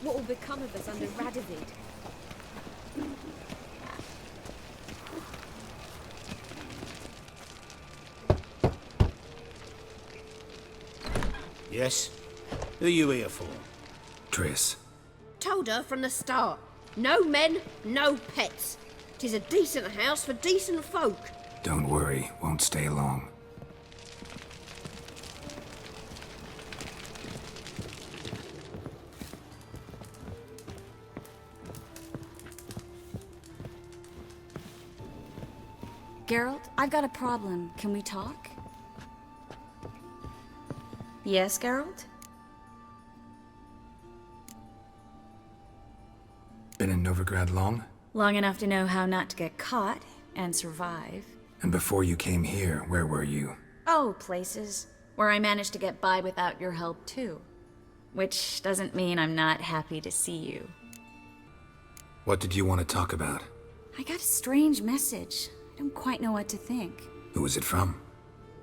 What will become of us under Radovid? Yes? Who are you here for? Triss. Told her from the start. No men, no pets. 'Tis a decent house for decent folk. Don't worry, won't stay long. Geralt, I've got a problem. Can we talk? Yes, Geralt? Been in Novigrad long? Long enough to know how not to get caught and survive. And before you came here, where were you? Oh, places where I managed to get by without your help too. Which doesn't mean I'm not happy to see you. What did you want to talk about? I got a strange message. I don't quite know what to think. Who was it from?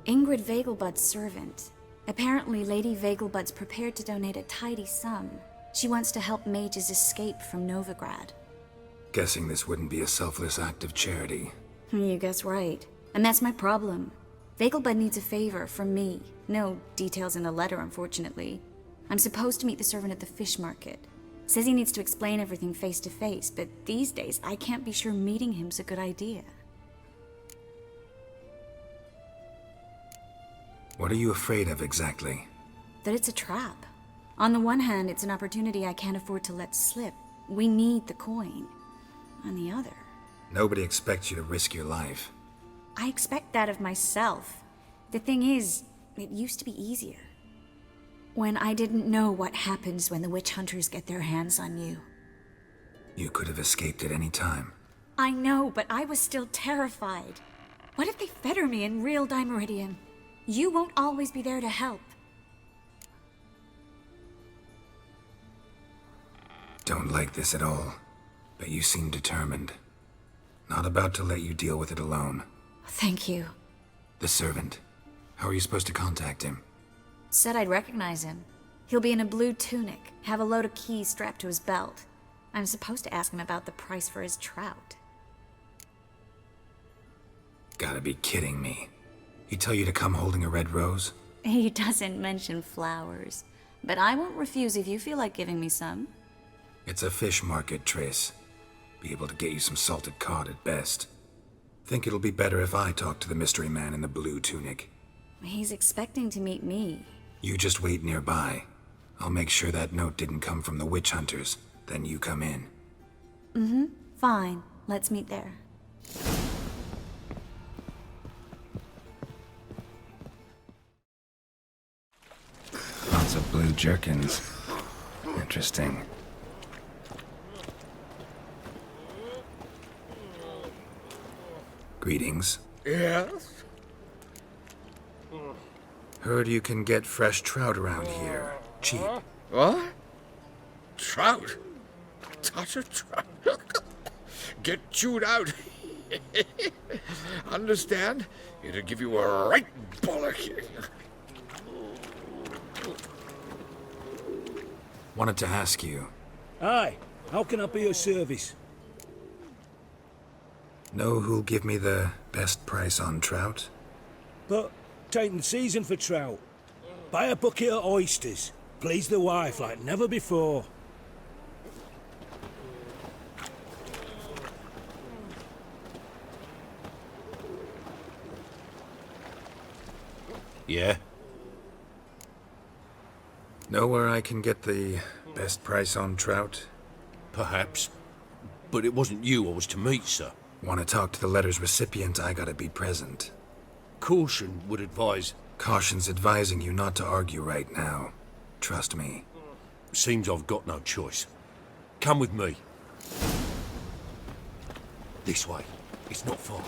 Ingrid Vegelbud's servant. Apparently, Lady Vegelbud's prepared to donate a tidy sum. She wants to help mages escape from Novigrad. Guessing this wouldn't be a selfless act of charity. You guess right. And that's my problem. Vegelbud needs a favor from me. No details in the letter, unfortunately. I'm supposed to meet the servant at the fish market. Says he needs to explain everything face to face, but these days I can't be sure meeting him's a good idea. What are you afraid of exactly? That it's a trap. On the one hand, it's an opportunity I can't afford to let slip. We need the coin. On the other... Nobody expects you to risk your life. I expect that of myself. The thing is, it used to be easier. When I didn't know what happens when the witch hunters get their hands on you. You could have escaped at any time. I know, but I was still terrified. What if they fetter me in real Dimeridium? You won't always be there to help. Don't like this at all, but you seem determined. Not about to let you deal with it alone. Thank you. The servant. How are you supposed to contact him? Said I'd recognize him. He'll be in a blue tunic, have a load of keys strapped to his belt. I'm supposed to ask him about the price for his trout. Gotta be kidding me. He tell you to come holding a red rose? He doesn't mention flowers, but I won't refuse if you feel like giving me some. It's a fish market, Triss. Be able to get you some salted cod at best. Think it'll be better if I talk to the mystery man in the blue tunic. He's expecting to meet me. You just wait nearby. I'll make sure that note didn't come from the witch hunters. Then you come in. Mm-hmm. Fine. Let's meet there. Lots of blue jerkins. Interesting. Greetings. Yes? Heard you can get fresh trout around here. Cheap. What? Trout? Touch a trout? Get chewed out. Understand? It'll give you a right bollock. Wanted to ask you. Aye, how can I be of service? Know who'll give me the best price on trout? But taking the season for trout. Buy a bucket of oysters. Please the wife like never before. Yeah? Know where I can get the best price on trout? Perhaps. But it wasn't you I was to meet, sir. Want to talk to the letter's recipient, I gotta be present. Caution would advise... Caution's advising you not to argue right now. Trust me. Seems I've got no choice. Come with me. This way. It's not far.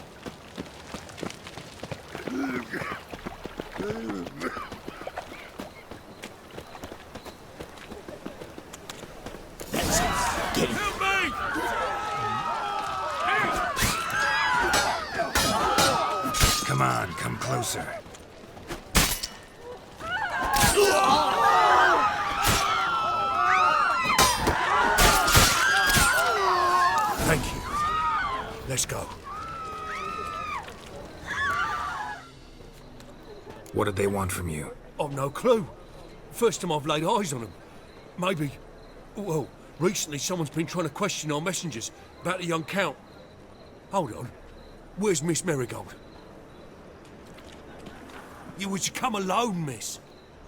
That's it. Get him. Help me! Come on, come closer. Let's go. What did they want from you? I've no clue. First time I've laid eyes on them. Maybe... Well, recently someone's been trying to question our messengers about the young Count. Hold on. Where's Miss Marigold? You was to come alone, miss.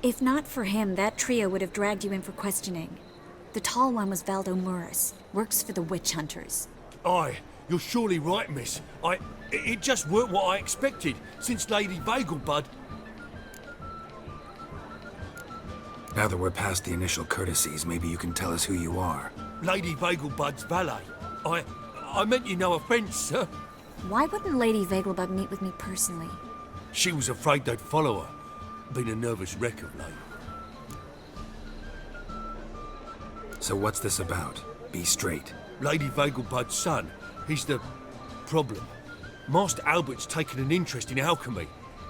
If not for him, that trio would have dragged you in for questioning. The tall one was Valdo Murris, works for the witch hunters. Aye, you're surely right, miss. It just weren't what I expected, since Lady Vegelbud... Now that we're past the initial courtesies, maybe you can tell us who you are. Lady Vegelbud's valet. I meant you no offence, sir. Why wouldn't Lady Vegelbud meet with me personally? She was afraid they'd follow her. Been a nervous wreck of late. So what's this about? Be straight. Lady Vegelbud's son, he's the problem. Master Albert's taken an interest in alchemy.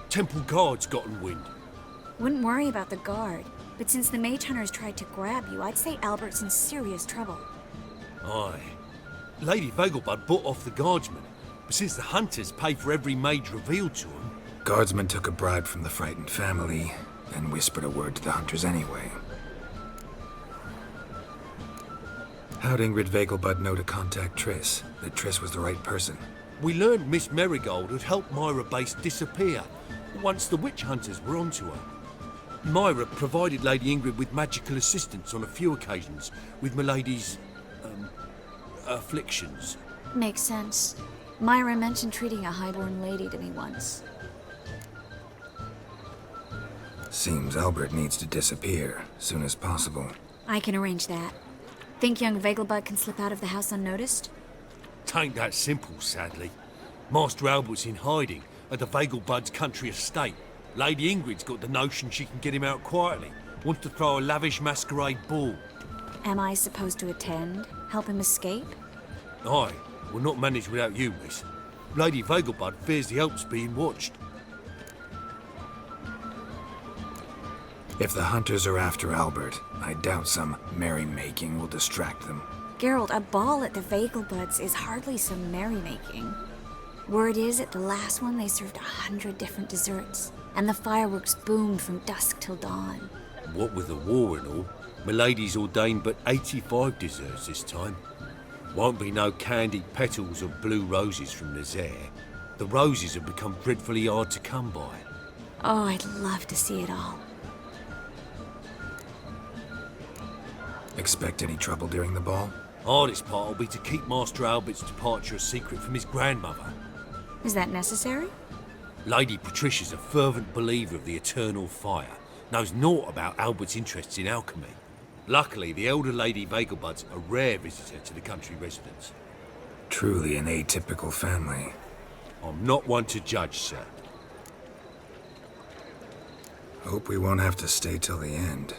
Temple Guard's gotten wind. Wouldn't worry about the guard, but since the mage hunters tried to grab you, I'd say Albert's in serious trouble. Aye. Lady Vegelbud bought off the guardsmen, but since the hunters pay for every mage revealed to them... Guardsmen took a bribe from the frightened family, and whispered a word to the hunters anyway. How'd Ingrid Vegelbud know to contact Triss? That Triss was the right person? We learned Miss Marigold had helped Myra Base disappear once the witch hunters were onto her. Myra provided Lady Ingrid with magical assistance on a few occasions with Milady's... afflictions. Makes sense. Myra mentioned treating a highborn lady to me once. Seems Albert needs to disappear, soon as possible. I can arrange that. Think young Vegelbud can slip out of the house unnoticed? Tain't that simple, sadly. Master Albert's in hiding at the Vegelbud's country estate. Lady Ingrid's got the notion she can get him out quietly. Wants to throw a lavish masquerade ball. Am I supposed to attend? Help him escape? Aye, we'll not manage without you, miss. Lady Vegelbud fears the Alps being watched. If the hunters are after Albert, I doubt some merrymaking will distract them. Geralt, a ball at the Vegelbuds is hardly some merrymaking. Word is, at the last one they served 100 different desserts, and the fireworks boomed from dusk till dawn. What with the war and all, Milady's ordained but 85 desserts this time. Won't be no candied petals or blue roses from Nazaire. The roses have become dreadfully hard to come by. Oh, I'd love to see it all. Expect any trouble during the ball? Hardest part will be to keep Master Albert's departure a secret from his grandmother. Is that necessary? Lady Patricia's a fervent believer of the eternal fire. Knows naught about Albert's interests in alchemy. Luckily, the elder Lady Vegelbud's a rare visitor to the country residence. Truly an atypical family. I'm not one to judge, sir. Hope we won't have to stay till the end.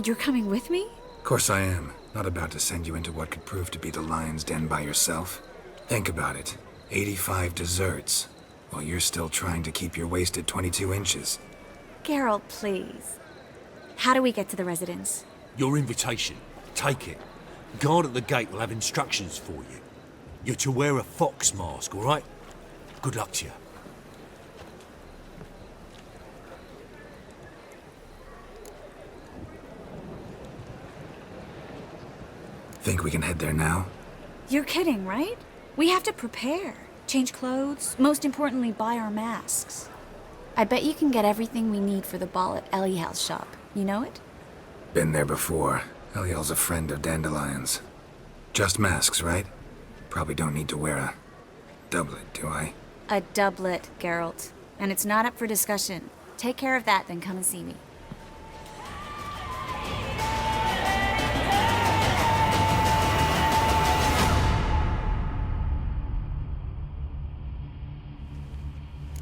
You're coming with me? Of course I am. Not about to send you into what could prove to be the lion's den by yourself. Think about it. 85 desserts, while you're still trying to keep your waist at 22 inches. Geralt, please. How do we get to the residence? Your invitation. Take it. Guard at the gate will have instructions for you. You're to wear a fox mask, all right? Good luck to you. Think we can head there now? You're kidding, right? We have to prepare. Change clothes. Most importantly, buy our masks. I bet you can get everything we need for the ball at Eliel's shop. You know it? Been there before. Eliel's a friend of Dandelion's. Just masks, right? Probably don't need to wear a doublet, do I? A doublet, Geralt. And it's not up for discussion. Take care of that, then come and see me.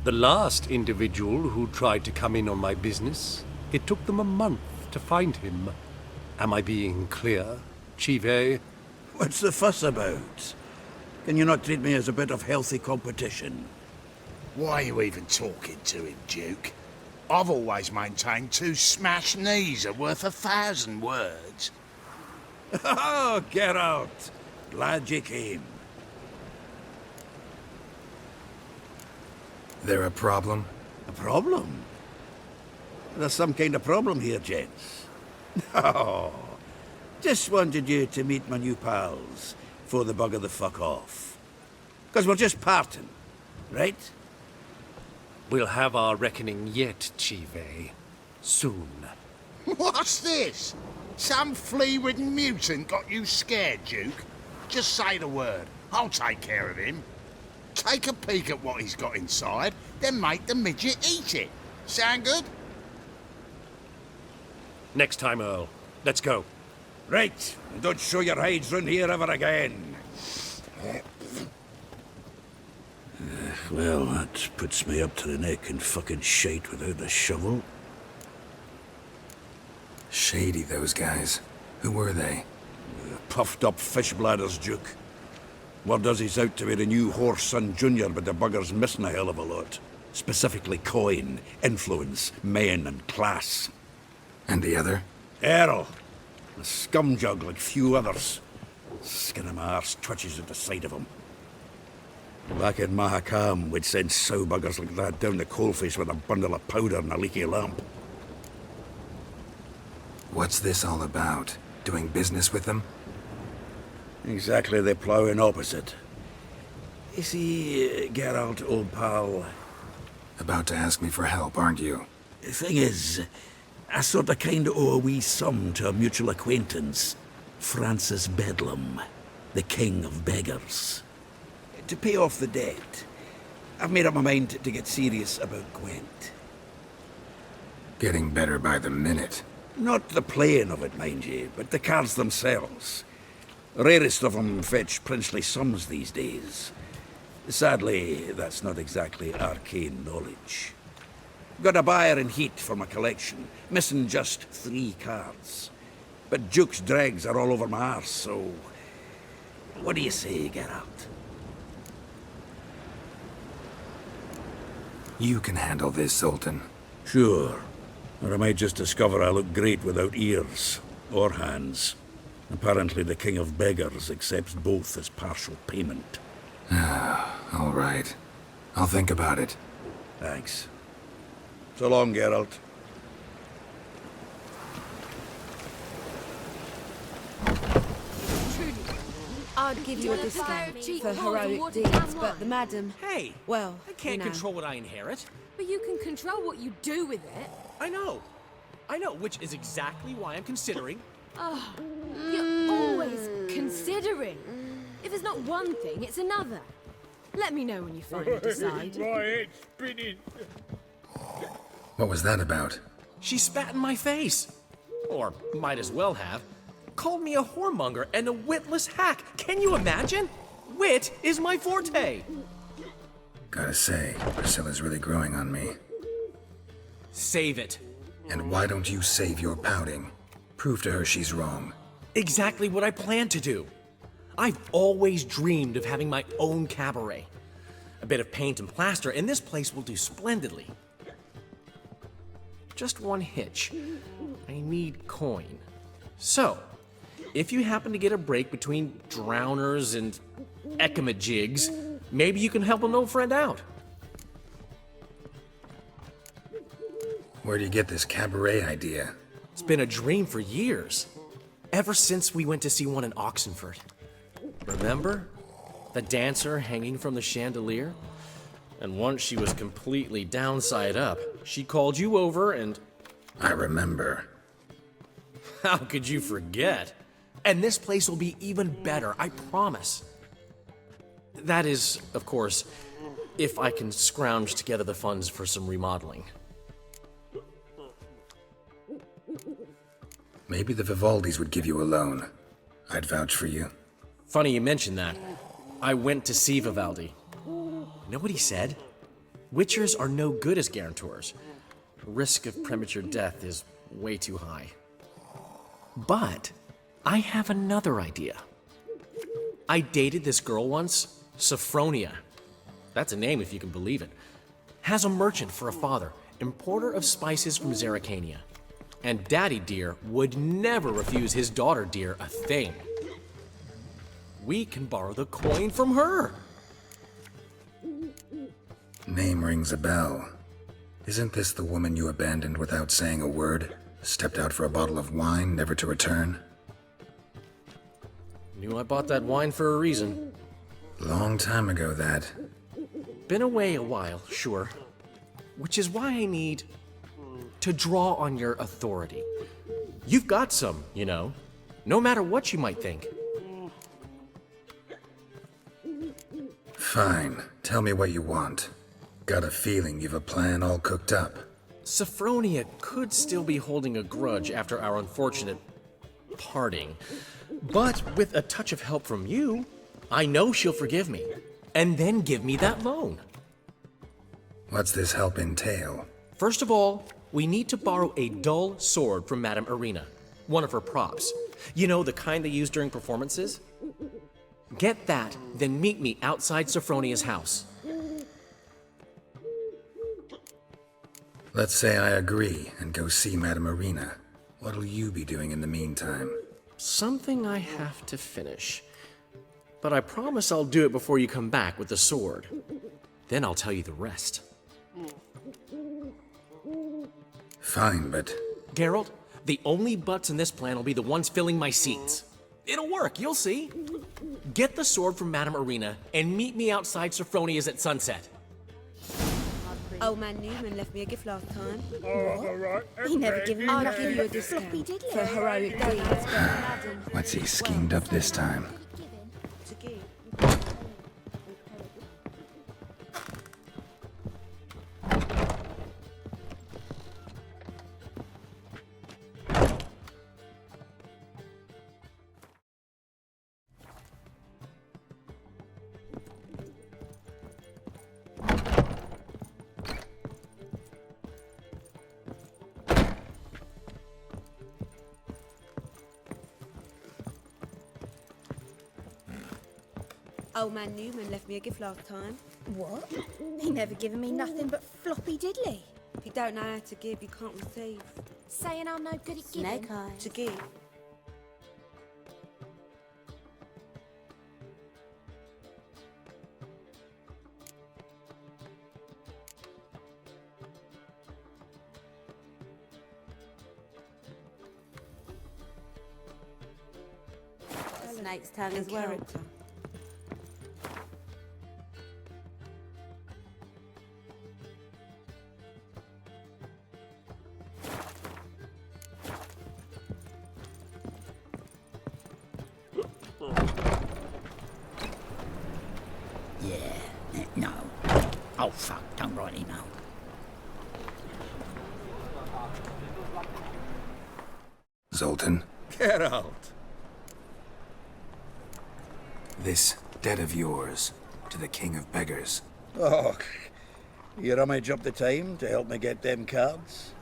The last individual who tried to come in on my business, it took them a month to find him. Am I being clear, Chive? What's the fuss about? Can you not treat me as a bit of healthy competition? Why are you even talking to him, Duke? I've always maintained 2 smashed knees are worth 1,000 words. Oh, Geralt! Glad you came. They're a problem? A problem? There's some kind of problem here, gents. Oh, just wanted you to meet my new pals before they bugger the fuck off. Because we're just parting, right? We'll have our reckoning yet, Chive. Soon. What's this? Some flea-ridden mutant got you scared, Duke? Just say the word. I'll take care of him. Take a peek at what he's got inside, then make the midget eat it. Sound good? Next time, Earl. Let's go. Right, and don't show your hides round here ever again. Well, that puts me up to the neck in fucking shite without a shovel. Shady, those guys. Who were they? Puffed up fish bladders, Duke. Word does he's out to be the new horse son junior, but the bugger's missing a hell of a lot. Specifically coin, influence, men, and class. And the other? Earl. A scumjug like few others. Skin of my arse twitches at the sight of him. Back in Mahakam, we'd send sow buggers like that down the coalface with a bundle of powder and a leaky lamp. What's this all about? Doing business with them? Exactly the ploughing opposite. You see, Geralt, old pal, About to ask me for help, aren't you? the thing is, I sort of kind of owe a wee sum to a mutual acquaintance, Francis Bedlam, the king of beggars. To pay off the debt, I've made up my mind to get serious about Gwent. Getting better by the minute. Not the playing of it, mind you, but the cards themselves. Rarest of them fetch princely sums these days. Sadly, that's not exactly arcane knowledge. Got a buyer in heat for my collection, missing just 3 cards. But Duke's dregs are all over my arse, so... What do you say, Geralt? You can handle this, Sultan. Sure. Or I might just discover I look great without ears. Or hands. Apparently the king of beggars accepts both as partial payment. All right. I'll think about it. Thanks. So long, Geralt. I'd give you a discount for heroic deeds, but the madam... Hey! Well, I can't you know. control what I inherit. But you can control what you do with it. I know, which is exactly why I'm considering. You're always considering. If it's not one thing, it's another. Let me know when you finally decide. What was that about? She spat in my face. Or might as well have. Called me a whoremonger and a witless hack. Can you imagine? Wit is my forte. Gotta say, Priscilla's really growing on me. Save it. And why don't you save your pouting? Prove to her she's wrong. Exactly what I plan to do. I've always dreamed of having my own cabaret. A bit of paint and plaster, and this place will do splendidly. Just one hitch. I need coin. So, if you happen to get a break between drowners and ekamajigs, maybe you can help an old friend out. Where do you get this cabaret idea? It's been a dream for years. Ever since we went to see one in Oxenford. Remember? The dancer hanging from the chandelier? And once she was completely downside up, she called you over and... I remember. How could you forget? And this place will be even better, I promise. That is, of course, if I can scrounge together the funds for some remodeling. Maybe the Vivaldis would give you a loan. I'd vouch for you. Funny you mention that. I went to see Vivaldi. Know what he said? Witchers are no good as guarantors. Risk of premature death is way too high. But I have another idea. I dated this girl once, Sophronia. That's a name if you can believe it. Has a merchant for a father, importer of spices from Zerrikania. And Daddy Dear would never refuse his daughter Dear a thing. We can borrow the coin from her. Name rings a bell. Isn't this the woman you abandoned without saying a word? Stepped out for a bottle of wine, never to return? Knew I bought that wine for a reason. Long time ago, that. Been away a while, sure. Which is why I need to draw on your authority. You've got some, you know, no matter what you might think. Fine. Tell me what you want. Got a feeling you've a plan all cooked up. Sophronia could still be holding a grudge after our unfortunate parting. But with a touch of help from you, I know she'll forgive me. And then give me that loan. What's this help entail? First of all, we need to borrow a dull sword from Madame Irina. One of her props. You know, the kind they use during performances? Get that, then meet me outside Sophronia's house. Let's say I agree and go see Madame Irina. What'll you be doing in the meantime? Something I have to finish. But I promise I'll do it before you come back with the sword. Then I'll tell you the rest. Fine, but... Geralt, the only butts in this plan will be the ones filling my seats. It'll work, you'll see. Get the sword from Madame Irina and meet me outside Sophronia's at sunset. Old man Newman left me a gift last time. He never given me I'll nothing give you a but floppy discount diddly. for heroic deeds. Madam, What's he schemed up this time? to give. Old man Newman left me a gift last time. What? He never given me nothing but floppy diddly. If you don't know how to give, you can't receive. Saying I'm no good at giving. Snake eye. To give. Snake's tongue as well. No. Oh, fuck, don't rightly know. Zoltan, Geralt. this debt of yours to the King of Beggars. Oh, you rummage up the time to help me get them cards?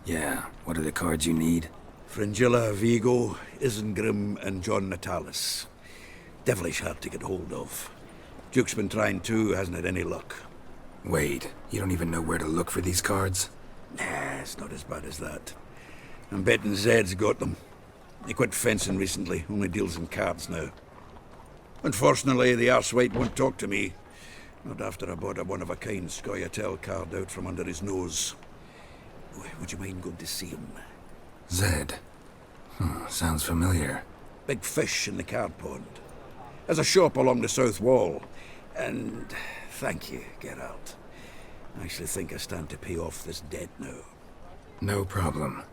Yeah, what are the cards you need? Fringilla, Vigo, Isengrim, and John Natalis. Devilish hard to get hold of. Duke's been trying too, hasn't had any luck. Wait, you don't even know where to look for these cards? Nah, it's not as bad as that. I'm betting Zed's got them. He quit fencing recently, only deals in cards now. Unfortunately, the arsewite won't talk to me. Not after I bought a one-of-a-kind Scoia'tael card out from under his nose. Would you mind going to see him? Zed. Sounds familiar. Big fish in the card pond. Has a shop along the south wall. And thank you, Geralt. I actually think I stand to pay off this debt now. No problem.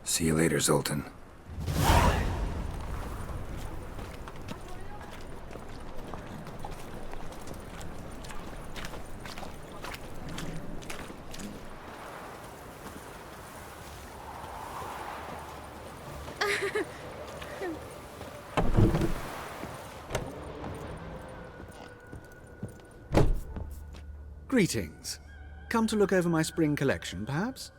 See you later, Zoltan. Greetings. Come to look over my spring collection, perhaps?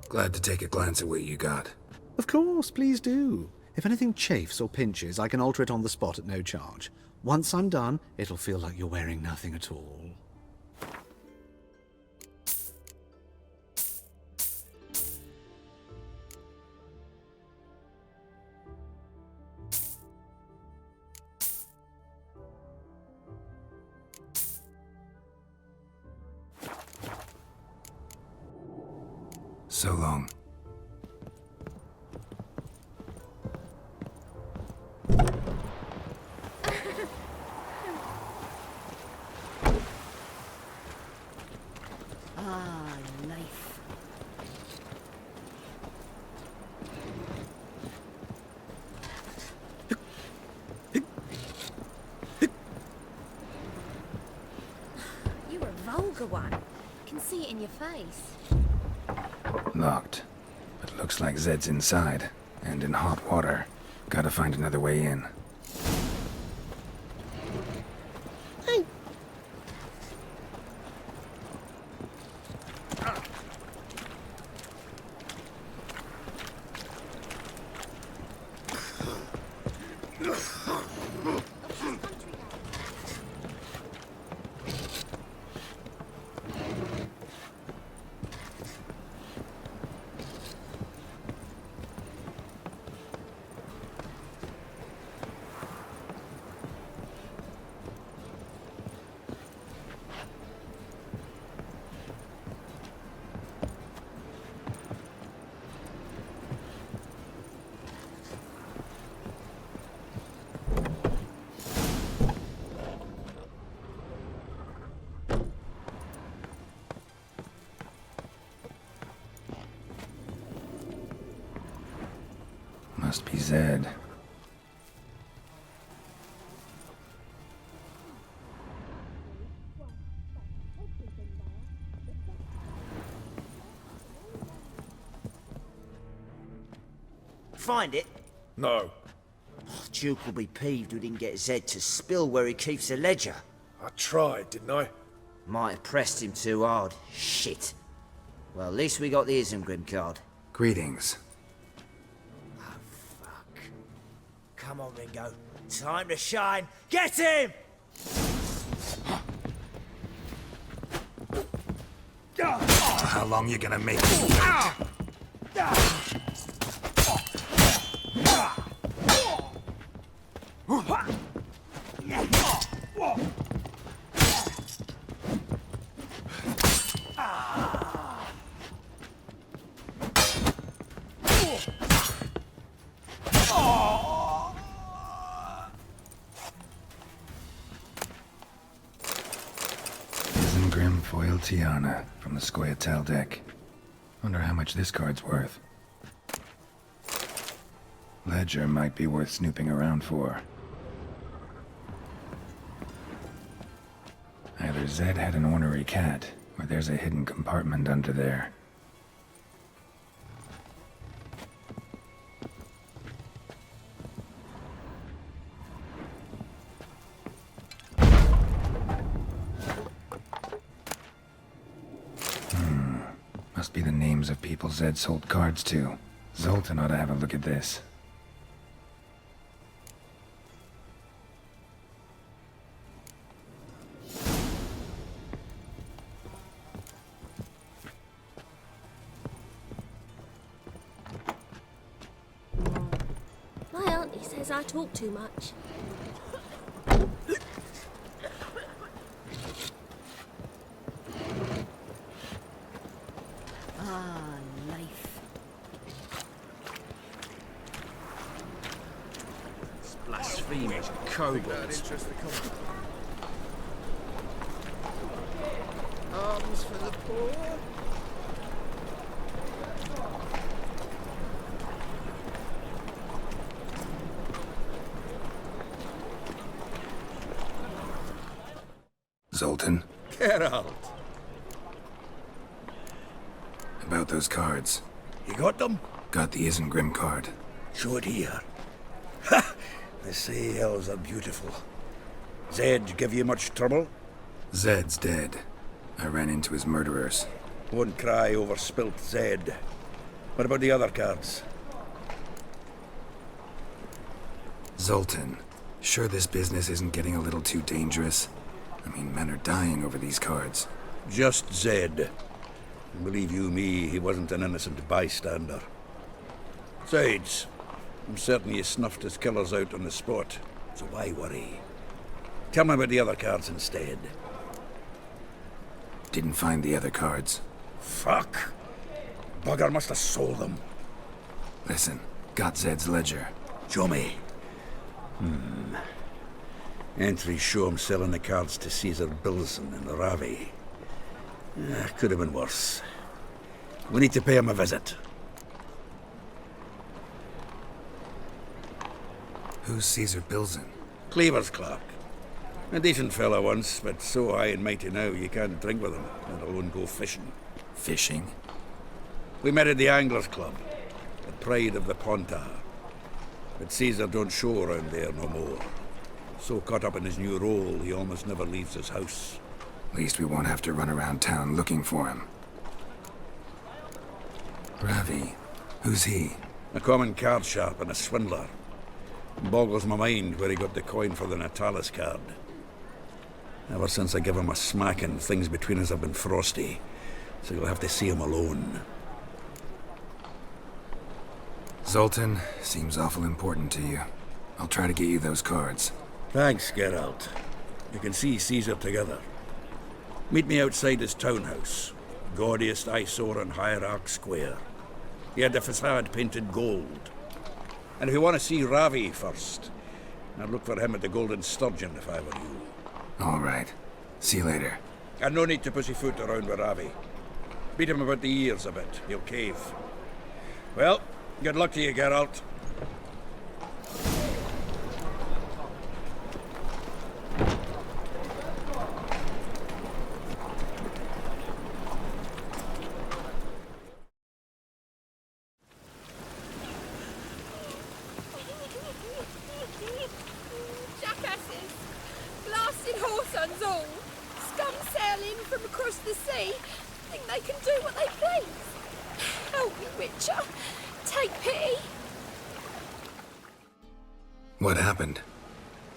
Glad to take a glance at what you got. Of course, please do. If anything chafes or pinches, I can alter it on the spot at no charge. Once I'm done, it'll feel like you're wearing nothing at all. So long. Ah, life. You're a vulgar one. I can see it in your face. Locked. But looks like Zed's inside. And in hot water. Gotta find another way in. Must be Zed. Find it? No. Duke will be peeved we didn't get Zed to spill where he keeps the ledger. I tried, didn't I? Might have pressed him too hard. Shit. Well, at least we got the Isengrim card. Greetings. Come on, Ringo. Time to shine. Get him! How long you gonna make me wait? Isengrim foil Tiana from the Scoia'tael deck. Wonder how much this card's worth. Ledger might be worth snooping around for. Either Zed had an ornery cat, or there's a hidden compartment under there. Must be the names of people Zed sold cards to. Zoltan ought to have a look at this. My auntie says I talk too much. Ah, life. It's blasphemous kobolds. Arms for the poor. Zoltan, Geralt, about those cards. you got them? Got the Isengrim card. Show it here. Ha! They say elves are beautiful. Zed give you much trouble? Zed's dead. I ran into his murderers. Won't cry over spilt Zed. What about the other cards? Zoltan, sure this business isn't getting a little too dangerous? I mean, men are dying over these cards. Just Zed. Believe you me, he wasn't an innocent bystander. Besides, I'm certain he snuffed his killers out on the spot, so why worry? Tell me about the other cards instead. Didn't find the other cards. Fuck! Bugger must have sold them. Listen, got Zed's ledger. Show me. Entries show him selling the cards to Caesar Bilson in Ravi. Could have been worse. We need to pay him a visit. Who's Caesar Bilson? Cleaver's clerk. A decent fellow once, but so high and mighty now you can't drink with him, let alone go fishing. Fishing? We met at the Anglers Club, the pride of the Pontar. But Caesar don't show around there no more. So caught up in his new role, he almost never leaves his house. At least we won't have to run around town looking for him. Ravi, who's he? A common card sharp and a swindler. Boggles my mind where he got the coin for the Natalis card. Ever since I gave him a smacking, things between us have been frosty, so you'll have to see him alone. Zoltan, seems awful important to you. I'll try to get you those cards. Thanks, Geralt. You can see Caesar together. Meet me outside his townhouse, gaudiest eyesore on Hierarch Square. He had the facade painted gold. And if you want to see Ravi first, I'd look for him at the Golden Sturgeon if I were you. All right. See you later. And no need to pussyfoot around with Ravi. Beat him about the ears a bit. He'll cave. Well, good luck to you, Geralt. Jackasses! Blasted whoresons all! Scum sailing from across the sea! Think they can do what they please! Help me, Witcher! Take pity! What happened?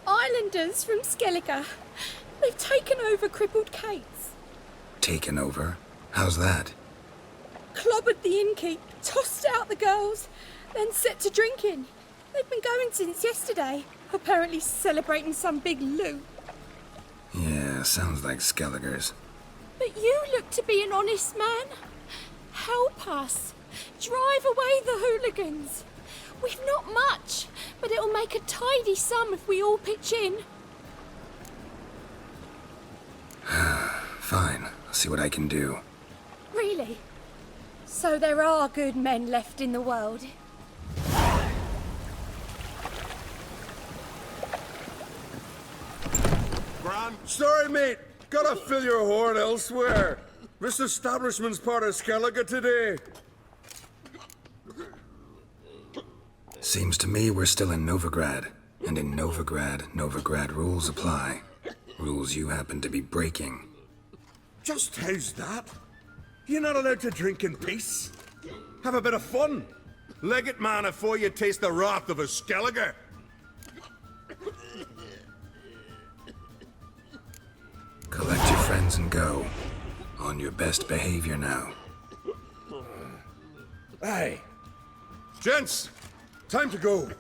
Islanders from Skellege. They've taken over crippled Kate's. Taken over? How's that? Clobbered the innkeep, tossed out the girls, then set to drinking. They've been going since yesterday, apparently celebrating some big loot. Yeah, sounds like Skellige's. But you look to be an honest man. Help us. Drive away the hooligans. We've not much, but it'll make a tidy sum if we all pitch in. Fine, I'll see what I can do. Really? So there are good men left in the world? Sorry, mate. Gotta fill your horn elsewhere. This establishment's part of Skellege today. Seems to me we're still in Novigrad. And in Novigrad rules apply. Rules you happen to be breaking. Just how's that? You're not allowed to drink in peace? Have a bit of fun. Leg it, man, afore you taste the wrath of a Skellege. Collect your friends and go. On your best behavior now. Aye. Gents, time to go. Brand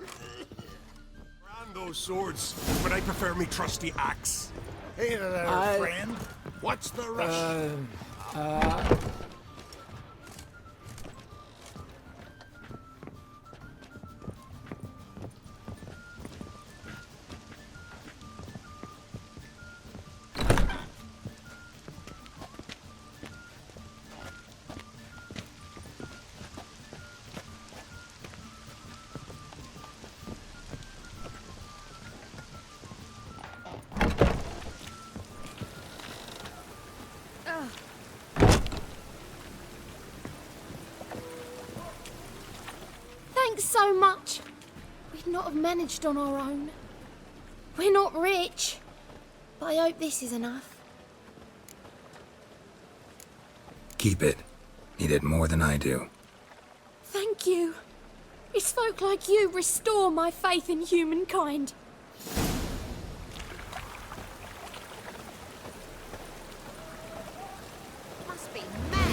those swords, but I prefer me trusty axe. Hey there, friend. What's the rush? Thanks so much. We'd not have managed on our own. We're not rich, but I hope this is enough. Keep it. You did more than I do. Thank you. It's folk like you restore my faith in humankind. Must be mad.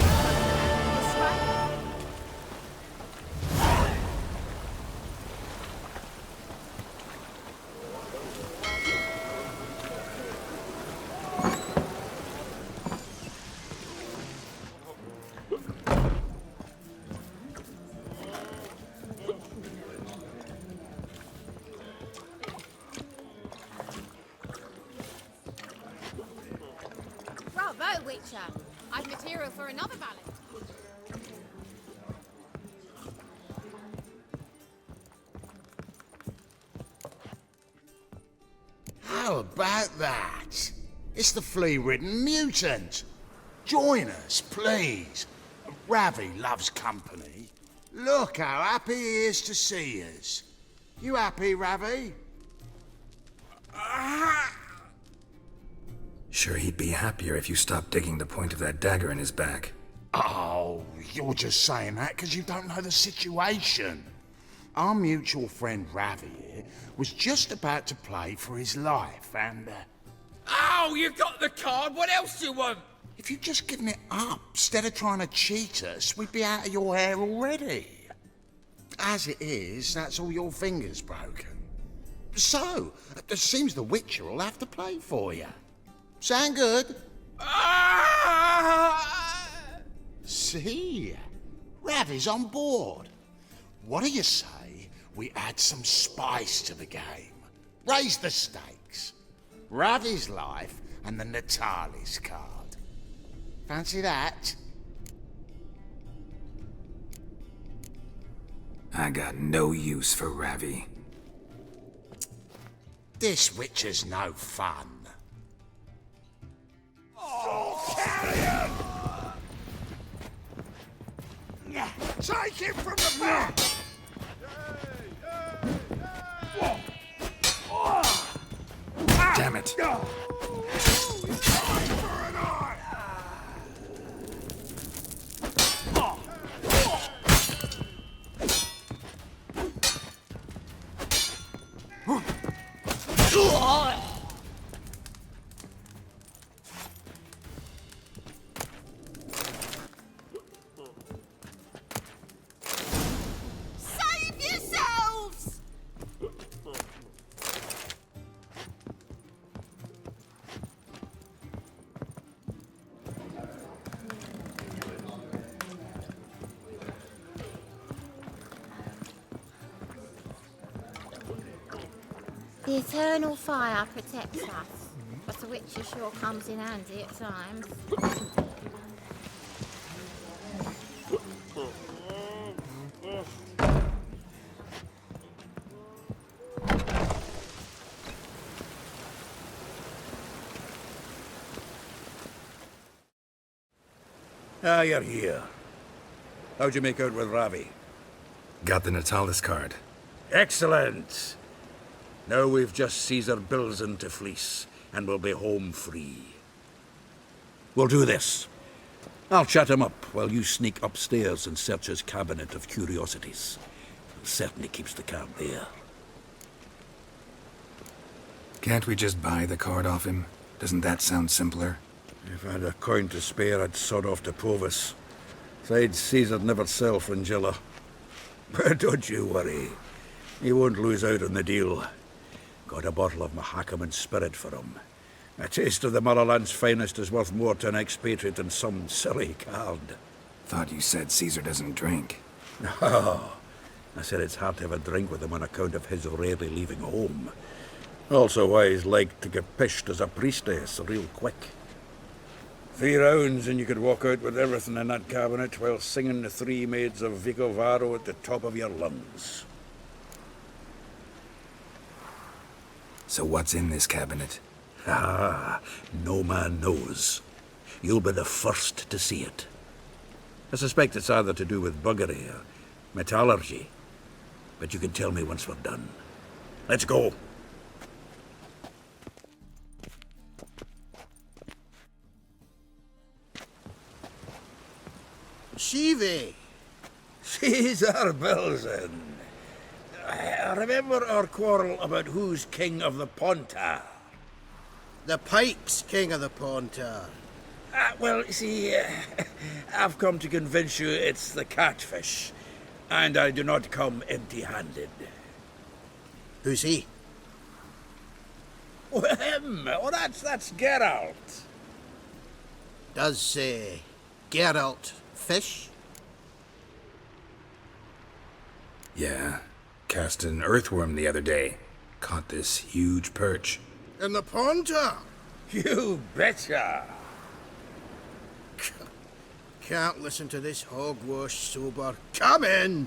This way. Witcher. I've material for another ballad. How about that? It's the flea-ridden mutant. Join us, please. Ravi loves company. Look how happy he is to see us. You happy, Ravi? Sure, he'd be happier if you stopped digging the point of that dagger in his back. Oh, you're just saying that because you don't know the situation. Our mutual friend Ravi here was just about to play for his life and... Oh, you've got the card! What else do you want? If you'd just given it up, instead of trying to cheat us, we'd be out of your hair already. As it is, that's all your fingers broken. So, it seems the Witcher will have to play for you. Sound good? See? Ravi's on board. What do you say we add some spice to the game? Raise the stakes. Ravi's life and the Natalis card. Fancy that? I got no use for Ravi. This Witcher's no fun. Take him from the back! Damn it. Save yourselves! The eternal fire protects us, but the Witcher sure comes in handy at times. Ah, you're here. How'd you make out with Ravi? Got the Natalis card. Excellent! Now we've just Caesar Bilzen to fleece, and we'll be home free. We'll do this. I'll chat him up while you sneak upstairs and search his cabinet of curiosities. Certainly keeps the card there. Can't we just buy the card off him? Doesn't that sound simpler? If I had a coin to spare, I'd sod off to Provis. Besides, Caesar'd never sell Fringilla. But don't you worry. He won't lose out on the deal. Got a bottle of Mahakaman spirit for him. A taste of the motherland's finest is worth more to an expatriate than some silly card. Thought you said Caesar doesn't drink. No. I said it's hard to have a drink with him on account of his rarely leaving home. Also why he's like to get pished as a priestess real quick. 3 rounds and you could walk out with everything in that cabinet while singing the 3 Maids of Vicovaro at the top of your lungs. So what's in this cabinet? Ah, no man knows. You'll be the first to see it. I suspect it's either to do with buggery or metallurgy. But you can tell me once we're done. Let's go. Shivi! Caesar Bilzen. Remember our quarrel about who's king of the Pontar? The Pike's king of the Pontar. Well, you see, I've come to convince you it's the catfish, and I do not come empty-handed. Who's he? Well, him. Oh, that's Geralt. Does, Geralt fish? Yeah. Cast an earthworm the other day. Caught this huge perch. In the Pontar? You betcha. can't listen to this hogwash sober. Come in!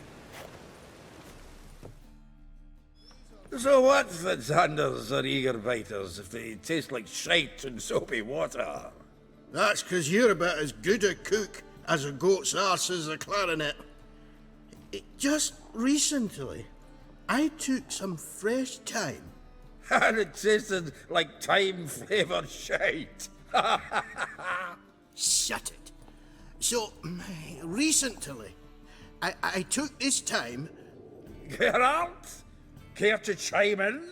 So what's the Xanders or eager biters if they taste like shite and soapy water? That's 'cause you're about as good a cook as a goat's arse is a clarinet. Just recently, I took some fresh thyme. And it tasted like thyme-flavoured shite. Shut it. So, recently, I took this thyme. Geralt? Care to chime in?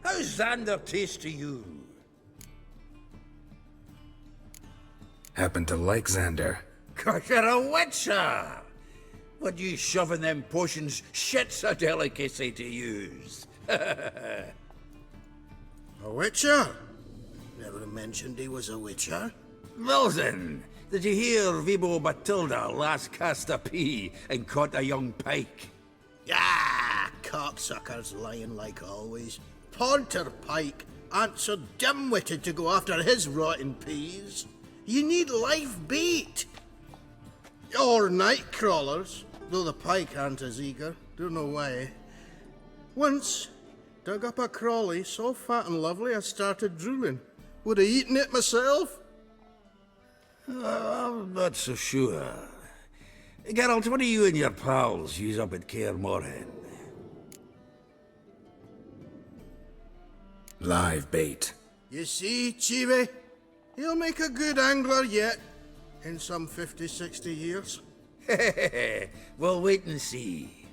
How's Xander taste to you? Happen to like Xander. 'Cause you're a witcher! What you shoving them potions shit's a delicacy to use. A witcher? Never mentioned he was a witcher. Well then, did you hear Vibo Matilda last cast a pea and caught a young pike? Ah, cocksuckers lying like always. Ponter Pike ain't so dim-witted to go after his rotten peas. You need live bait. Or night crawlers, though the pike aren't as eager. Don't know why. Once, dug up a crawly so fat and lovely I started drooling. Would have eaten it myself. I'm not so sure. Geralt, what do you and your pals use up at Kaer Morhen? Live bait. You see, Chibi? He'll make a good angler yet. In some 50, 60 years. We'll wait and see.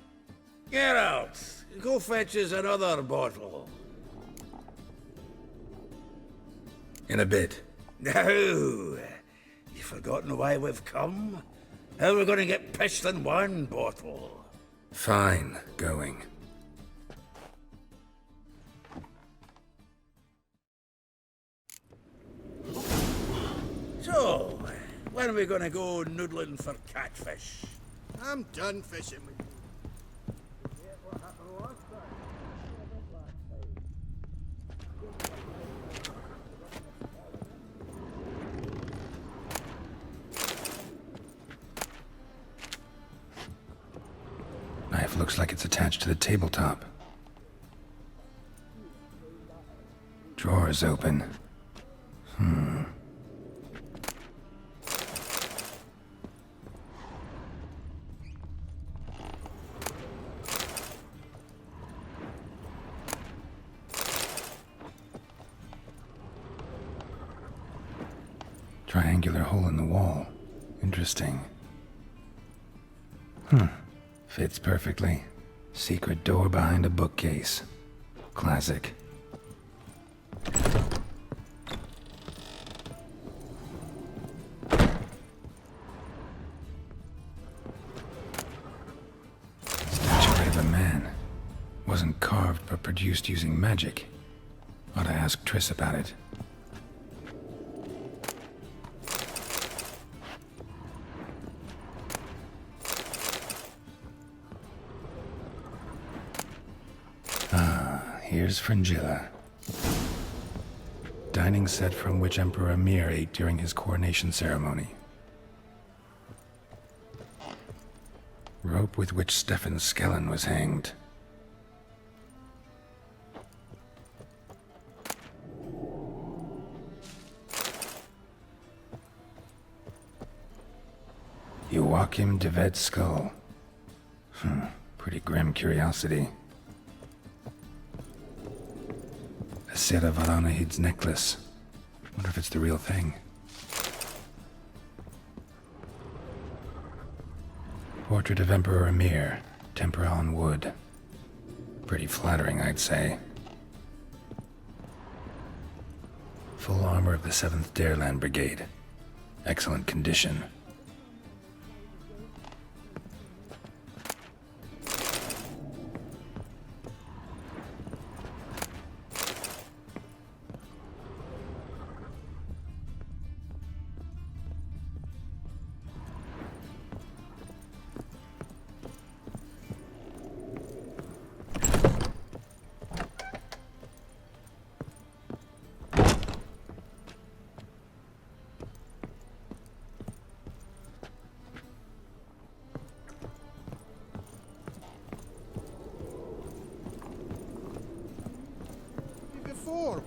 Geralt, go fetch us another bottle. In a bit. Now, you forgotten why we've come? How we're gonna get pissed in one bottle? Fine, going. So, when are we gonna go noodling for catfish? I'm done fishing with you. Forget what happened last time. Knife looks like it's attached to the tabletop. Drawer's open. Triangular hole in the wall. Interesting. Fits perfectly. Secret door behind a bookcase. Classic. Statuette of a man. Wasn't carved but produced using magic. Ought to ask Triss about it. Here's Fringilla. Dining set from which Emperor Emir ate during his coronation ceremony. Rope with which Stefan Skellen was hanged. Joachim de Ved's skull. Pretty grim curiosity. A set of Aranahid's necklace. Wonder if it's the real thing. Portrait of Emperor Emir, tempera on wood. Pretty flattering, I'd say. Full armor of the 7th Dareland Brigade. Excellent condition.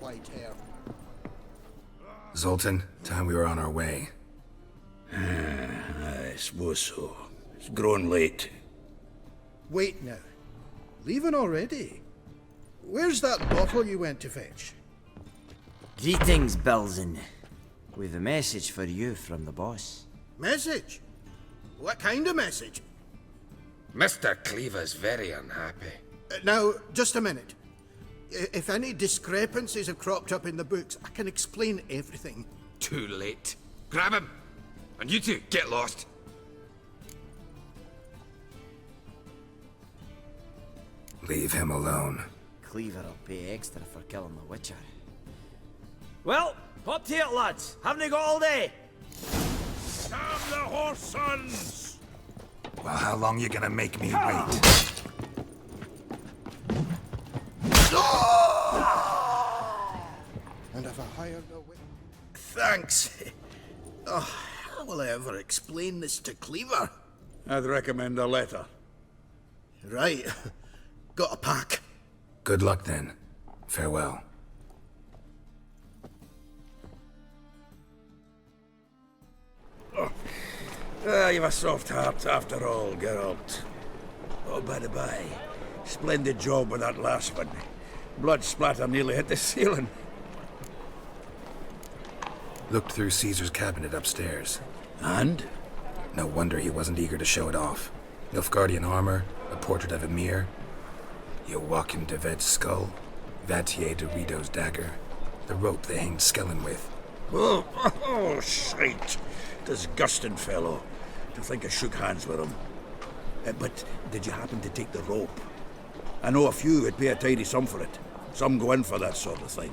white hair. Zoltan, time we were on our way. I suppose so. It's growing late. Wait now. Leaving already? Where's that bottle you went to fetch? Greetings, Belzen. We've a message for you from the boss. Message? What kind of message? Mr. Cleaver's very unhappy. Now, just a minute. If any discrepancies have cropped up in the books, I can explain everything. Too late. Grab him! And you two, get lost. Leave him alone. Cleaver will pay extra for killing the Witcher. Well, up to it, lads. Haven't you got all day? Damn the horse sons! Well, how long you gonna make me wait? And if I hired a witch... Thanks. Oh, how will I ever explain this to Cleaver? I'd recommend a letter. Right. Got a pack. Good luck then. Farewell. You've a soft heart after all, Geralt. Oh, by the by, splendid job with that last one. Blood splatter nearly hit the ceiling. Looked through Caesar's cabinet upstairs. And? No wonder he wasn't eager to show it off. Nilfgaardian armor, a portrait of Emir, Joachim de Ved's skull, Vatier de Rideau's dagger, the rope they hanged Skellege with. Oh, shite. Disgusting fellow. To think I shook hands with him. But did you happen to take the rope? I know a few would pay a tidy sum for it. Some go in for that sort of thing.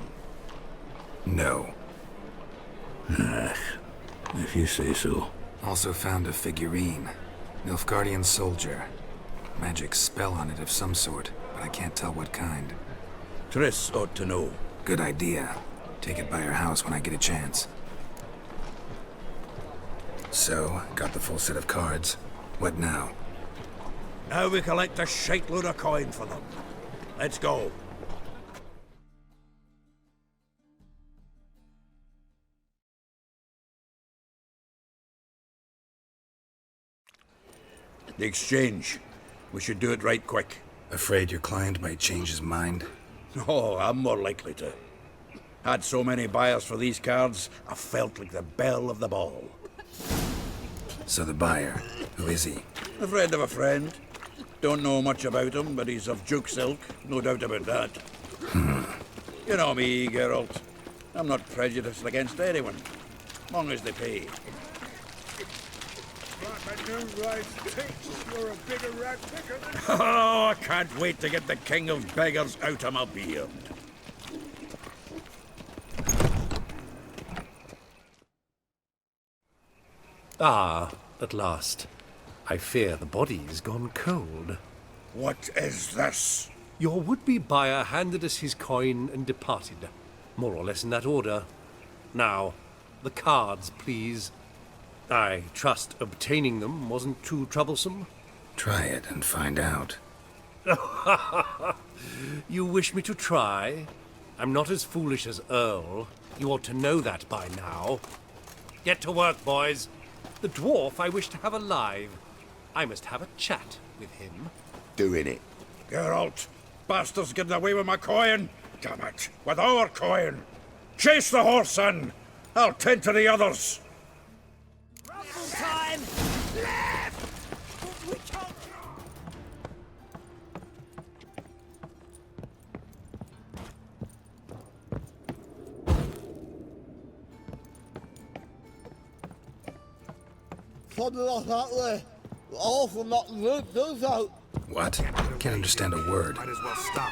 No. If you say so. Also found a figurine. Nilfgaardian soldier. Magic spell on it of some sort, but I can't tell what kind. Triss ought to know. Good idea. Take it by her house when I get a chance. So, got the full set of cards. What now? Now we collect a shite load of coin for them. Let's go. The exchange. We should do it right quick. Afraid your client might change his mind? Oh, I'm more likely to. Had so many buyers for these cards, I felt like the belle of the ball. So the buyer, who is he? A friend of a friend. Don't know much about him, but he's of Duke's ilk, no doubt about that. You know me, Geralt. I'm not prejudiced against anyone, long as they pay. You're a bigger rat picker than... Oh, I can't wait to get the king of beggars out of my beard. Ah, at last. I fear the body's gone cold. What is this? Your would-be buyer handed us his coin and departed. More or less in that order. Now, the cards, please. I trust obtaining them wasn't too troublesome? Try it and find out. You wish me to try? I'm not as foolish as Earl. You ought to know that by now. Get to work, boys. The dwarf I wish to have alive. I must have a chat with him. Doing it. Geralt, bastards getting away with my coin. Damn it, with our coin. Chase the horse, son. I'll tend to the others. Rumble time! Left! Something like that way. All from not root those out. What? Can't understand a word. Might as well stop.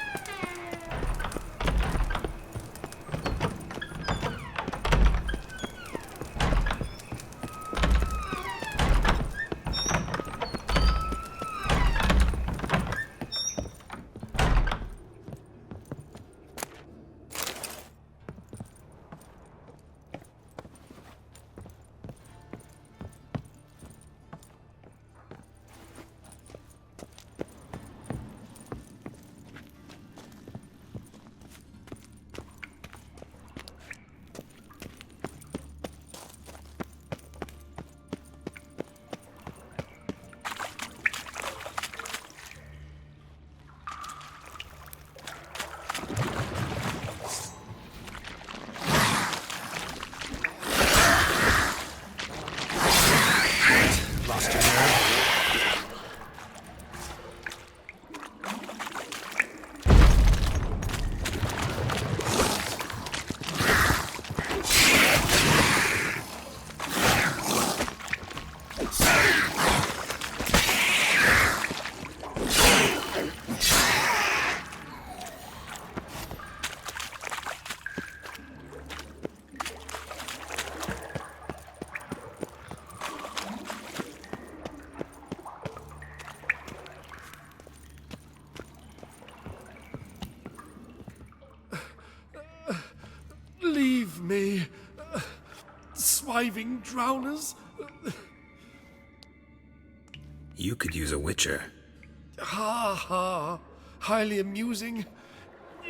me, swiving drowners. You could use a witcher. Ha ha. Highly amusing.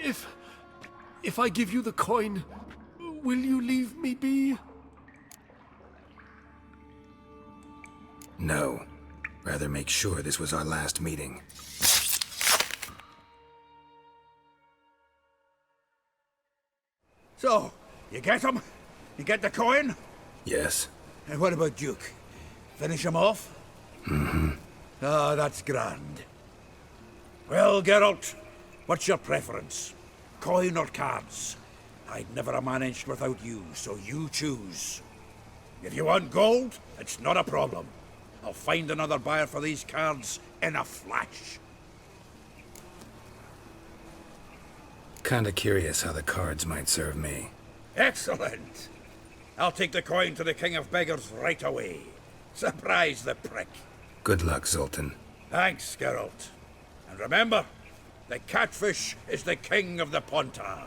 If I give you the coin, will you leave me be? No. Rather make sure this was our last meeting. So, you get him? You get the coin? Yes. And what about Duke? Finish him off? Mm-hmm. Ah, that's grand. Well, Geralt, what's your preference? Coin or cards? I'd never have managed without you, so you choose. If you want gold, it's not a problem. I'll find another buyer for these cards in a flash. Kinda curious how the cards might serve me. Excellent! I'll take the coin to the King of Beggars right away. Surprise the prick. Good luck, Zoltan. Thanks, Geralt. And remember, the catfish is the king of the Pontar.